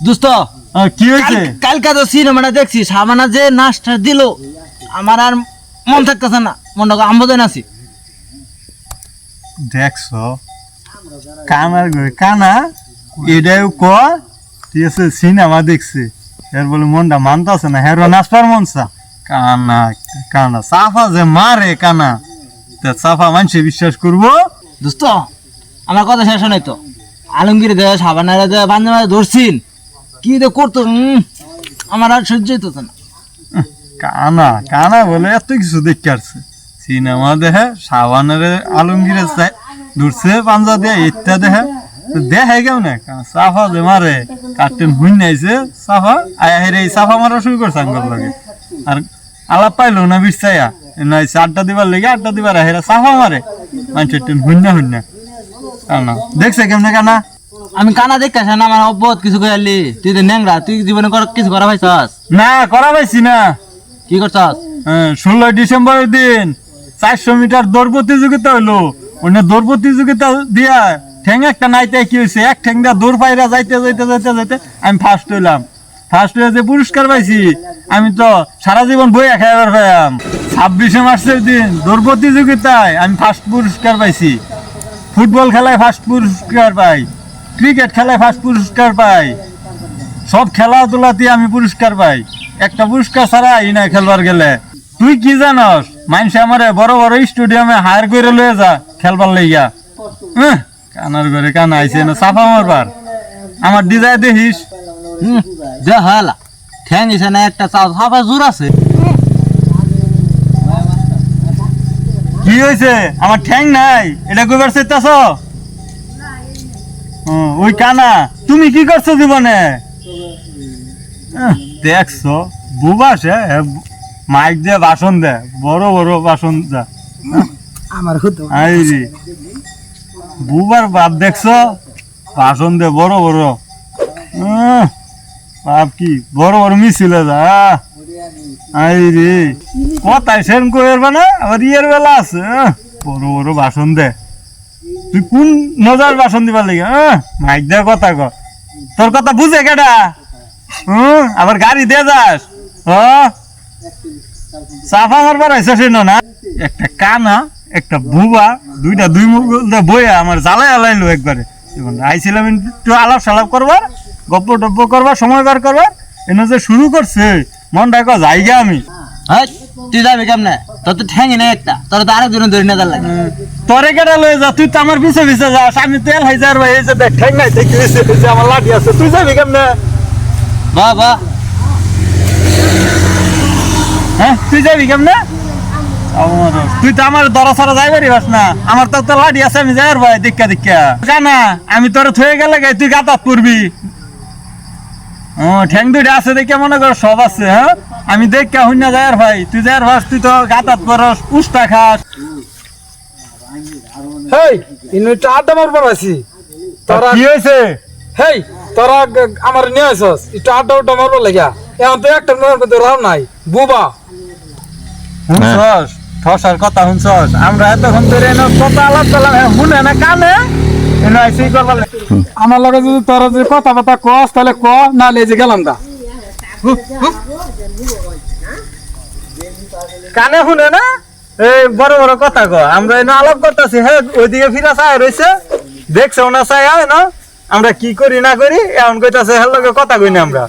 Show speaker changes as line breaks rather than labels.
দোস্ত
কি হয়েছে?
কালকে তো সিনেমাটা দেখছি, সাবানা যে নাচটা দিল আমার আর মন থাকতেছে না, মনটা আমবোধন আছি।
দেখছো কানার ঘরে কানা এটাও ক ঠিক আছে সিনেমা দেখছে এর বলে মনটা মানতেছে না, হেরো নাচবার মনসা কানা কানা সাফা যে মারে কানা তা সাফা মানুষে বিশ্বাস করবো?
দোস্ত আমার কথা শেষ নাই তো, আলমগীর দে সাবানারা দে বান্ধব ধরছিন কি দে করতো, আমার আর সহ্য হইতো না।
কানা কানা বলে এত কিছু দেখতে আসছে সিনেমা দেখে সাবানের আলমগীরের ধরছে পাঞ্জা দিয়ে ইত্যা দেখে দেখে কেমন সাফা যে মারে কার্টেন হুই নাইছে সাফা আয়া হেরে সাফা মারা শুরু করছে আঙ্গল লাগে আর আলাপ পাইলো না বিশ্বাইয়া নাইছে আড্ডা দিবার লেগে আড্ডা দিবার হেরা সাফা মারে মানুষের টেন হুইনা হুইনা কানা দেখছে কেমনে কানা?
আমি কানা দেখতেছ না, আমার অব্বত কিছু কইলি তুই তো ন্যাংরা, তুই জীবনে কিছু করা পাইছস?
না করা পাইছি না।
কি করছস?
16 ডিসেম্বরের দিন 400 মিটার দৌড় প্রতিযোগিতা হলো, ওখানে দৌড় প্রতিযোগিতা দিয়া ঠ্যাং একটা নাইতে কি হয়েছে এক ঠ্যাং দিয়া দৌড় পাইরা যাইতে যাইতে যাইতে যাইতে আমি ফার্স্ট হইলাম। ফার্স্ট হয়ে যে পুরস্কার পাইছি আমি তো সারা জীবন বইয়া খাইবার পাইলাম। 26শে মার্চের দিন দৌড় প্রতিযোগিতায় আমি ফার্স্ট পুরস্কার পাইছি, ফুটবল খেলায় ফার্স্ট পুরস্কার পাই, ক্রিকেট খেলায় ফার্স্ট পুরস্কার পাই, সব খেলাধুলাতে আমি পুরস্কার পাই, একটা পুরস্কার ছাড়া এই না খেলবার গেলে। তুই কি জানস মানুষ আমারে বড় বড় স্টেডিয়ামে হায়ার করে লয়ে যা খেলবার লাইগা। কানার ঘরে কানা আইছে না সাফা মারবার, আমার ডিজাই দেখিস
দে হালা ঠ্যাং ইসে না একটা চাও সাফা জোর আছে।
কি হয়েছে? আমার ঠ্যাং নাই এটা কইবার চাইতাছ? ওই কানা তুমি কি করছো জীবনে? দেখছো বুবাসে মাইক দিয়ে ভাষণ দে, বড় বড় ভাষণ দে
আমার
বুবার বাপ দেখছো ভাষণ দে বড় বড় বাপ কি বড় বড় মিছিলে যা আই রে কথায় সেন কইরবা না আবার ইয়ের বেলা আছে বড় বড় ভাষণ দে। তুই কোন নজার ভাষণ দিবার লাগে? মাইক দিয়ে কথা ক, তোর কথা বুঝে কেডা? আবার গাড়ি দিয়ে যাস সাফা মারবার আইসা সেন না। একটা কানা একটা বুবা দুইটা দুই মুখ বইয়া আমার জ্বালাই আলাইলো একবারে। আইছিলাম একটু আলাপ সালাপ করবার, গপ্প টপ্প করবার, সময় বার করবার, এনে যে শুরু করছে মনটা এক জায়গা। আমি
তুই যাবি কেমনে? তোর তো ঠ্যাঙি নেই একটা, তোর তো আরেকজন ধরে নেদার লাগে।
তোরে কেটা লয়ে যা, তুই তো আমার পিছে পিছে যাস, আমি তেল হাই যার ভাই এই যে দেখ ঠ্যাং নাই দেখি আমার লাঠি আছে, তুই যাবি কেমনে?
বাবা
হ্যাঁ তুই যাবি কেমনে? তুই তো আমার দরা সরা যাইবারি বাস না, আমার তো লাঠি আছে আমি যাই ভাই দেখা দেখা জানা। আমি তোর থয়ে গেলে তুই গাতাত পড়বি। ঠ্যাং দুইটা আছে দেখে মনে কর সব আছে। হ্যাঁ আমি দেখা হইনা যাই ভাই, তুই যাই ভাস, তুই তো গাতাত পরস উস্তা খাস।
হেই ইনু তো আড্ডা মারবার আছি তোরা।
কি হয়েছে?
হেই তোরা আমার নিয়ে আসস একটু আড্ডা উড্ডা মারবার লাগিয়া, এখন তো একটা রাও নাই বুবা।
শুনছস ঠসার কথা শুনছস? আমরা এতক্ষণ ধরে কথা আলাপ করলাম, শুনে না কানে এনে আইসি করবার।
আমার লগে যদি তোরা যদি কথা বার্তা কস তাহলে ক, না লে যে গেলাম দা।
কানে শুনে না এই বড় বড় কথা ক, আমরা এনে আলাপ করতেছি। হ্যাঁ ওইদিকে ফিরা চায় রয়েছে, দেখছে ওনা চাই না আমরা কি করি না করি, এমন কইতাছে হের লগে কথা কই না আমরা।